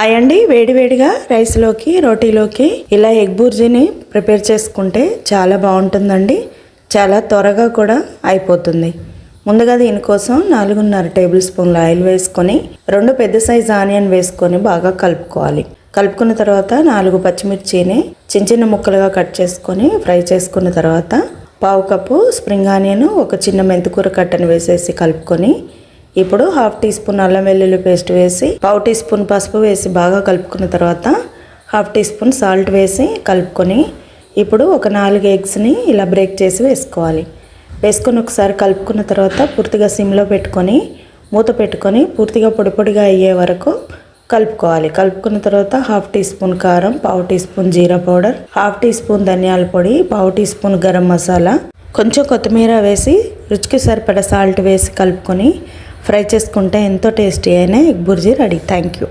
Hi అండి, వేడివేడిగా రైస్లోకి రోటీలోకి ఇలా ఎగ్ బుర్జీని ప్రిపేర్ చేసుకుంటే చాలా బాగుంటుందండి. చాలా త్వరగా కూడా అయిపోతుంది. ముందుగా దీనికోసం 4.5 టేబుల్ స్పూన్ల ఆయిల్ వేసుకొని 2 పెద్ద సైజు ఆనియన్ వేసుకొని బాగా కలుపుకోవాలి. కలుపుకున్న తర్వాత 4 పచ్చిమిర్చిని చిన్న చిన్న ముక్కలుగా కట్ చేసుకొని ఫ్రై చేసుకున్న తర్వాత 1/2 కప్పు స్ప్రింగ్ ఆనియన్, ఒక చిన్న మెంతికూర కట్టను వేసేసి కలుపుకొని ఇప్పుడు 1/2 టీ స్పూన్ అల్లం వెల్లుల్లి పేస్ట్ వేసి 1/2 టీ స్పూన్ పసుపు వేసి బాగా కలుపుకున్న తర్వాత 1/2 టీ స్పూన్ సాల్ట్ వేసి కలుపుకొని ఇప్పుడు ఒక 4 ఎగ్స్ని ఇలా బ్రేక్ చేసి వేసుకోవాలి. వేసుకొని ఒకసారి కలుపుకున్న తర్వాత పూర్తిగా సిమ్లో పెట్టుకొని మూత పెట్టుకొని పూర్తిగా పొడి పొడిగా అయ్యే వరకు కలుపుకోవాలి. కలుపుకున్న తర్వాత 1/2 టీ స్పూన్ కారం, 1/2 టీ స్పూన్ జీరా పౌడర్, 1/2 టీ స్పూన్ ధనియాల పొడి, 1/2 టీ స్పూన్ గరం మసాలా, కొంచెం కొత్తిమీర వేసి రుచికి సరిపడా సాల్ట్ వేసి కలుపుకొని ఫ్రై చేసుకుంటే ఎంతో టేస్టీ అయిన egg bhurji ready. Thank you.